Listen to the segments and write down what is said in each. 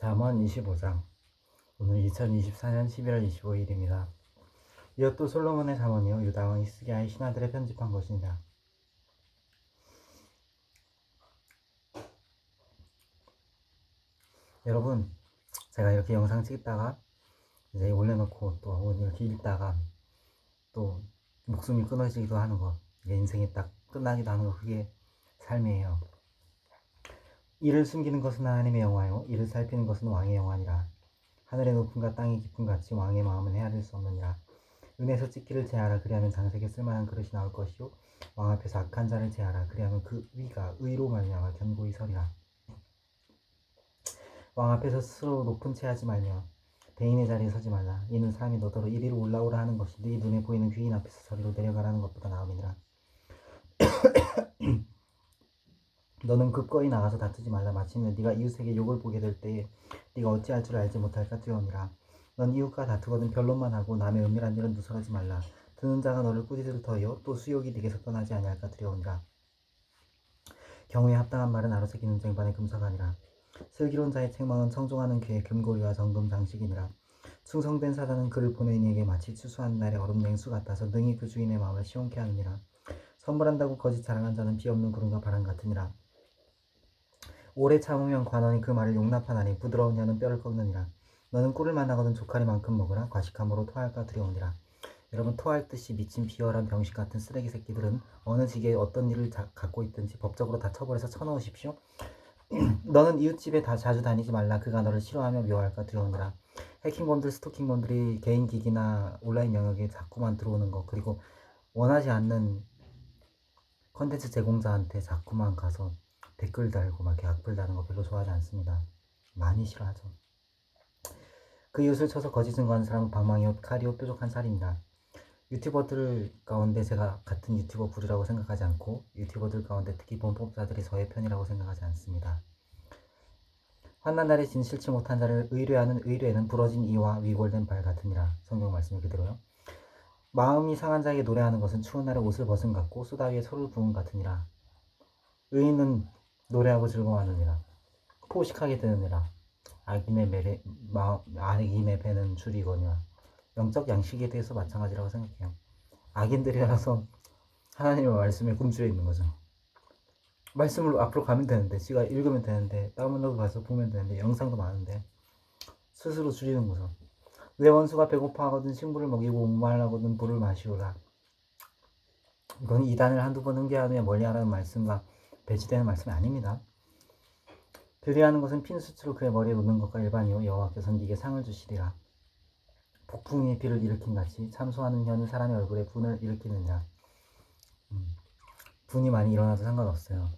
잠언 25장. 오늘 2024년 11월 25일입니다. 이것도 솔로몬의 잠언이요 유다왕 히스기야의 신하들의 편집한 것이니라. 여러분, 제가 이렇게 영상 찍다가 이제 올려놓고 또 이렇게 읽다가 또 목숨이 끊어지기도 하는 거, 이게 인생이 딱 끝나기도 하는 거, 그게 삶이에요. 이를 숨기는 것은 하나님의 영화요 이를 살피는 것은 왕의 영화니라. 하늘의 높음과 땅의 깊음 같이 왕의 마음은 헤아릴 수 없느니라. 은에서 찍기를 제하라. 그리하면 장색에 쓸만한 그릇이 나올 것이요 왕 앞에서 악한 자를 제하라. 그리하면 그 위가 의로 말미암아 견고히 서리라. 왕 앞에서 스스로 높은 채 하지 말며 대인의 자리에 서지 말라. 이는 사람이 너더러 이리로 올라오라 하는 것이 네 눈에 보이는 귀인 앞에서 저리로 내려가라는 것보다 나음이니라. 너는 급거이 나가서 다투지 말라. 마침내 네가 이웃에게 욕을 보게 될 때에 네가 어찌할 줄 알지 못할까 두려우니라. 넌 이웃과 다투거든 변론만 하고 남의 은밀한 일은 누설하지 말라. 듣는 자가 너를 꾸짖을 터이요 또 수욕이 네게서 떠나지 아니할까 두려우니라. 경우에 합당한 말은 아로새기는 쟁반의 금서가 아니라. 슬기로운 자의 책망은 청종하는 귀의 금고리와 정금 장식이니라. 충성된 사자는 그를 보낸 이에게 마치 추수한 날의 얼음 냉수 같아서 능히 그 주인의 마음을 시원케 하느니라. 선물한다고 거짓 자랑한 자는 비 없는 구름과 바람 같으니라. 오래 참으면 관원이 그 말을 용납하나니 부드러운 혀는 뼈를 꺾느니라. 너는 꿀을 만나거든 조카리만큼 먹으라. 과식함으로 토할까 두려우니라. 여러분, 토할 듯이 미친 비열한 병식 같은 쓰레기 새끼들은 어느 지게에 어떤 일을 갖고 있든지 법적으로 다 처벌해서 쳐넣으십시오. 너는 이웃집에 다 자주 다니지 말라. 그가 너를 싫어하며 미워할까 두려우니라. 해킹범들, 스토킹범들이 개인 기기나 온라인 영역에 자꾸만 들어오는 거, 그리고 원하지 않는 컨텐츠 제공자한테 자꾸만 가서 댓글 달고 막 이렇게 악플 다는 거 별로 좋아하지 않습니다. 많이 싫어하죠. 그 이웃을 쳐서 거짓 증거하는 사람은 방망이요 칼이요 뾰족한 살입니다. 유튜버들 가운데 제가 같은 유튜버 부류라고 생각하지 않고 유튜버들 가운데 특히 범법자들이 저의 편이라고 생각하지 않습니다. 환난 날에 진실치 못한 자를 의뢰하는 의뢰는 부러진 이와 위골된 발 같으니라. 성경 말씀이 그대로요. 마음이 상한 자에게 노래하는 것은 추운 날에 옷을 벗은 같고 쏘다 위에 소를 부은 같으니라. 의인은 노래하고 즐거워하느니라. 포식하게 되느니라. 악인의 배는 줄이거니와. 영적 양식에 대해서 마찬가지라고 생각해요. 악인들이라서 하나님의 말씀에 꿈주려 있는 거죠. 말씀을 앞으로 가면 되는데, 지가 읽으면 되는데, 다운로드 가서 보면 되는데, 영상도 많은데 스스로 줄이는 거죠. 내 원수가 배고파하거든 식물을 먹이고 목말라거든 물을 마시오라. 이건 이단을 한두 번 흥계하며 멀리하라는 말씀과 배치되는 말씀이 아닙니다. 들이하는 것은 핀수치로 그의 머리에 놓는 것과 일반이요 여호와께서는 네게 상을 주시리라. 폭풍이 비를 일으킨 같이 참소하는 혀는 사람의 얼굴에 분을 일으키느니라. 분이 많이 일어나도 상관없어요.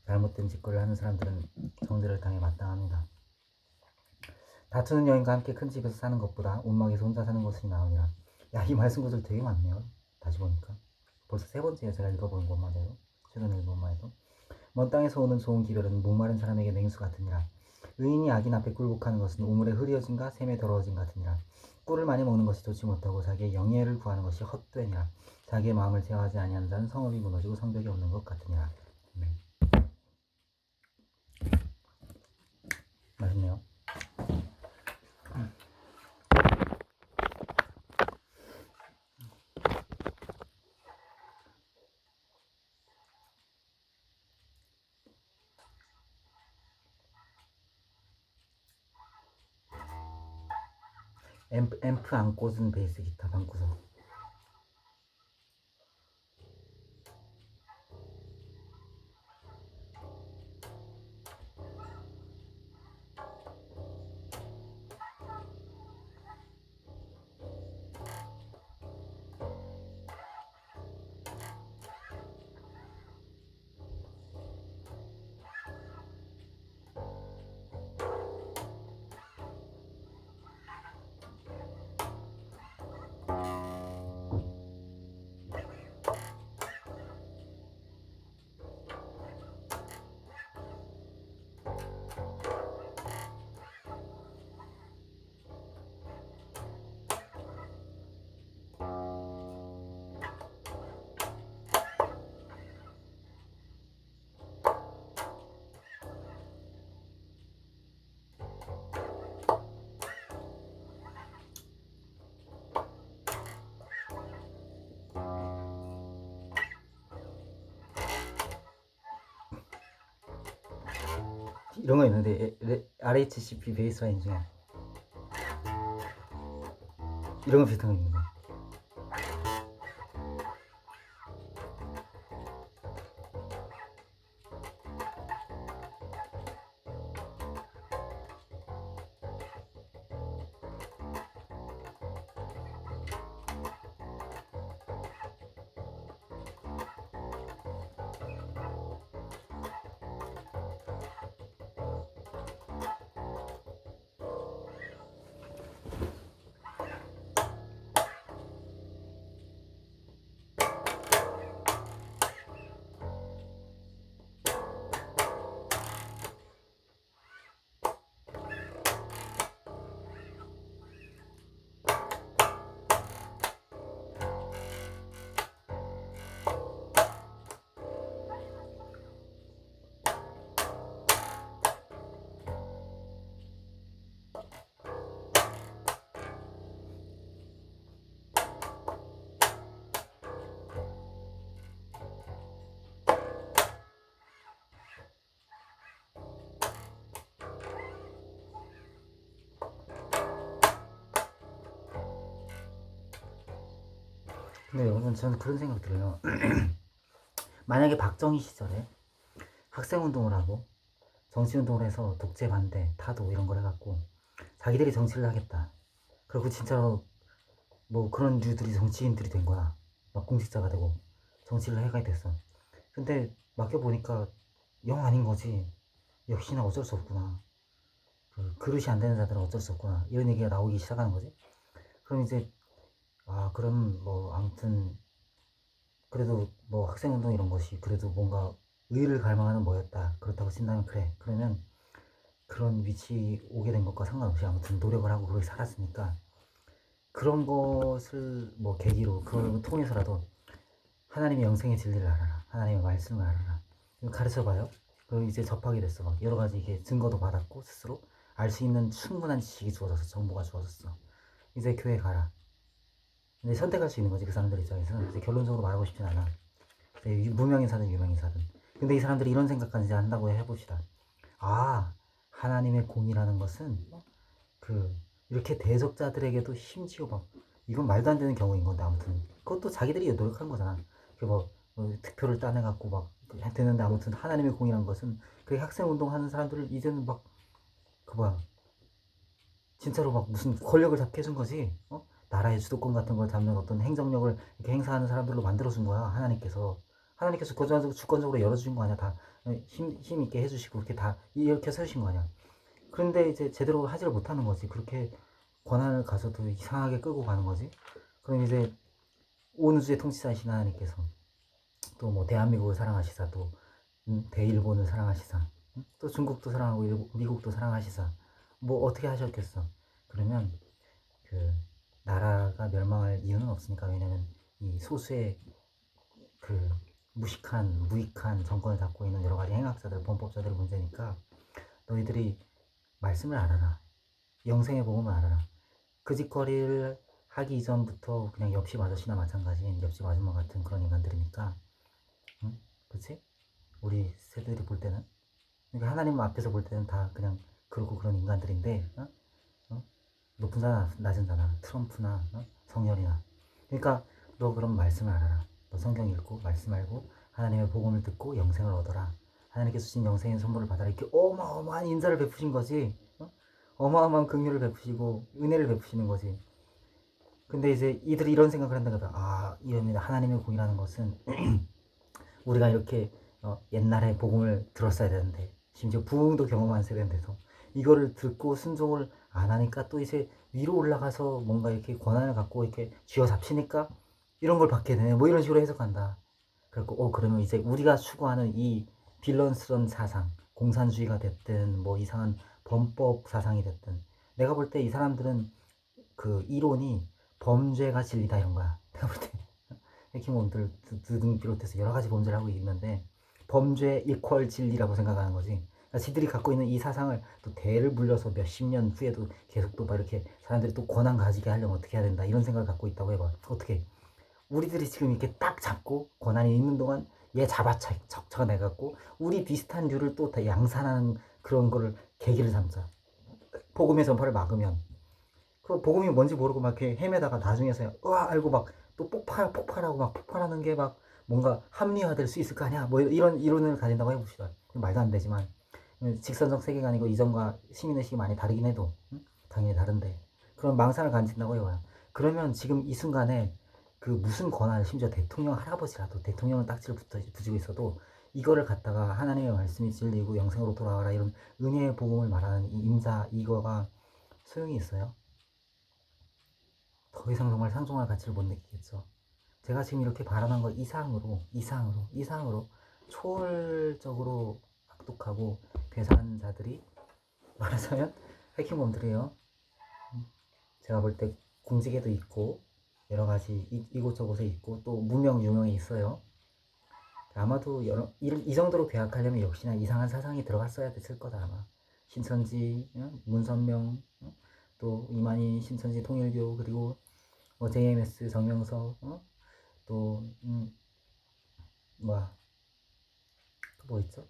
잘못된 짓거리를 하는 사람들은 정죄를 당해 마땅합니다. 다투는 여인과 함께 큰 집에서 사는 것보다 온막에서 혼자 사는 것이 나으니라. 야, 이 말씀 구절 되게 많네요. 다시 보니까 벌써 세 번째예요. 제가 읽어보는 것만 해도, 최근에 읽은 것만 해도. 먼 땅에서 오는 좋은 기별은 목마른 사람에게 냉수 같으니라. 의인이 악인 앞에 굴복하는 것은 우물에 흐려진가 샘에 더러워진 같으니라. 꿀을 많이 먹는 것이 좋지 못하고 자기의 영예를 구하는 것이 헛되니라. 자기의 마음을 제어하지 아니하는 자는 성읍이 무너지고 성벽이 없는 것 같으니라. 맛있네요. 앰프 안 꽂은 베이스 기타 방구석. 이런 거 있는데 RHCP 베이스라인 중에 이런 거 비슷한 거 있는 거. 근데 여러분 저는 그런 생각 들어요. 만약에 박정희 시절에 학생운동을 하고 정치운동을 해서 독재 반대, 타도 이런 걸 해갖고 자기들이 정치를 하겠다. 그리고 진짜로 뭐 그런 류들이 정치인들이 된 거야. 막 공직자가 되고 정치를 해가 됐어. 근데 맡겨보니까 영 아닌 거지. 역시나 어쩔 수 없구나. 그 그릇이 안 되는 자들은 어쩔 수 없구나. 이런 얘기가 나오기 시작하는 거지. 그럼 이제 그럼 뭐 아무튼 그래도 뭐 학생운동 이런 것이 그래도 뭔가 의를 갈망하는 뭐였다. 그렇다고 친다면 그래. 그러면 그런 위치 오게 된 것과 상관없이 아무튼 노력을 하고 그렇게 살았으니까 그런 것을 뭐 계기로 그걸 통해서라도 하나님의 영생의 진리를 알아라. 하나님의 말씀을 알아라. 가르쳐봐요. 그리고 이제 접하게 됐어. 막 여러 가지 이게 증거도 받았고 스스로 알 수 있는 충분한 지식이 주어졌어. 정보가 주어졌어. 이제 교회 가라. 근데 선택할 수 있는 거지 그 사람들 입장에서는. 이제 결론적으로 말하고 싶진 않아. 무명인사든 유명인사든. 근데 이 사람들이 이런 생각까지 한다고 해봅시다. 하나님의 공이라는 것은 그 이렇게 대적자들에게도 심지어 막 이건 말도 안 되는 경우인 건데 아무튼 그것도 자기들이 노력한 거잖아. 득표를 따내갖고 막 되는데 아무튼 하나님의 공이라는 것은 그 학생운동 하는 사람들을 이제는 막 진짜로 막 무슨 권력을 잡게 해준 거지. 나라의 주도권 같은 걸 잡는 어떤 행정력을 이렇게 행사하는 사람들로 만들어준 거야. 하나님께서 주권적으로 열어주신 거 아니야. 다 힘 있게 해주시고 이렇게 다 이렇게 세우신 거 아니야. 그런데 이제 제대로 하지를 못하는 거지. 그렇게 권한을 가져도 이상하게 끌고 가는 거지. 그럼 이제 온 우주의 통치자이신 하나님께서 또 뭐 대한민국을 사랑하시사 또 대일본을 사랑하시사 또 중국도 사랑하고 미국도 사랑하시사 뭐 어떻게 하셨겠어. 그러면 그 나라가 멸망할 이유는 없으니까. 왜냐면 이 소수의 그 무익한 정권을 잡고 있는 여러 가지 행악자들, 범법자들의 문제니까 너희들이 말씀을 알아라. 영생의 복음을 알아라. 그 짓거리를 하기 이전부터 그냥 옆집 아저씨나 마찬가지인 옆집 아줌마 같은 그런 인간들이니까, 응? 그치? 우리 세대들이 볼 때는, 그러니까 하나님 앞에서 볼 때는 다 그냥 그렇고 그런 인간들인데, 높은 자나 낮은 자나 트럼프나 성열이나. 그러니까 너 그럼 말씀을 알아라. 너 성경 읽고 말씀 알고 하나님의 복음을 듣고 영생을 얻어라. 하나님께서 주신 영생의 선물을 받아라. 이렇게 어마어마한 인사를 베푸신 거지. 어마어마한 긍휼을 베푸시고 은혜를 베푸시는 거지. 근데 이제 이들이 이런 생각을 한다는 거다. 이겁니다. 하나님의 공이라는 것은 우리가 이렇게 옛날에 복음을 들었어야 되는데, 심지어 부흥도 경험한 세대인데서 이거를 듣고 순종을 안 하니까 또 이제 위로 올라가서 뭔가 이렇게 권한을 갖고 이렇게 쥐어 잡히니까 이런 걸 받게 되네. 뭐 이런 식으로 해석한다. 그리고 그러면 이제 우리가 추구하는 이 빌런스런 사상, 공산주의가 됐든 뭐 이상한 범법 사상이 됐든, 내가 볼 때 이 사람들은 그 이론이 범죄가 진리다 이런 거야. 내가 볼 때 해킹범들 등 비롯해서 여러 가지 범죄를 하고 있는데 범죄 이퀄 진리라고 생각하는 거지. 그러니까 지들이 갖고 있는 이 사상을 또 대를 물려서 몇십 년 후에도 계속 또 막 이렇게 사람들이 또 권한 가지게 하려면 어떻게 해야 된다 이런 생각을 갖고 있다고 해봐. 어떻게 우리들이 지금 이렇게 딱 잡고 권한이 있는 동안 얘 잡아쳐내갖고 우리 비슷한 류를 또 다 양산하는 그런 거를 계기를 삼자. 복음의 전파를 막으면 그 복음이 뭔지 모르고 막 이렇게 헤매다가 나중에서야 으아 알고 막 또 폭발하고 막 폭발하는 게 막 뭔가 합리화될 수 있을 거 아니야 뭐 이런 이론을 가진다고 해봅시다. 말도 안 되지만 직선적 세계관이고 이전과 시민의식이 많이 다르긴 해도 당연히 다른데 그런 망상을 가진다고 해요. 그러면 지금 이 순간에 그 무슨 권한 심지어 대통령 할아버지라도 대통령은 딱지를 붙이고 있어도 이거를 갖다가 하나님의 말씀이 진리고 영생으로 돌아와라 이런 은혜의 복음을 말하는 이 임자 이거가 소용이 있어요? 더 이상 정말 상종할 가치를 못 느끼겠죠. 제가 지금 이렇게 발언한 거 이상으로 초월적으로 악독하고 괴상자들이 말하자면 해킹범들이에요. 제가 볼 때 궁지계도 있고 여러 가지 이곳저곳에 있고 또 무명 유명이 있어요. 아마도 이 정도로 계약하려면 역시나 이상한 사상이 들어갔어야 됐을 거다 아마. 신천지, 문선명, 또 이만희 신천지 통일교 그리고 뭐 JMS 정명석, 또 뭐야 뭐 있죠?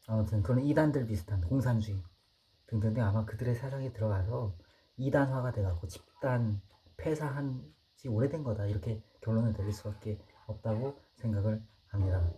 아무튼 그런 이단들 비슷한 공산주의 등등등 아마 그들의 사상에 들어가서 이단화가 돼갖고 집단 폐사한 지 오래된 거다 이렇게 결론을 내릴 수밖에 없다고 생각을 합니다.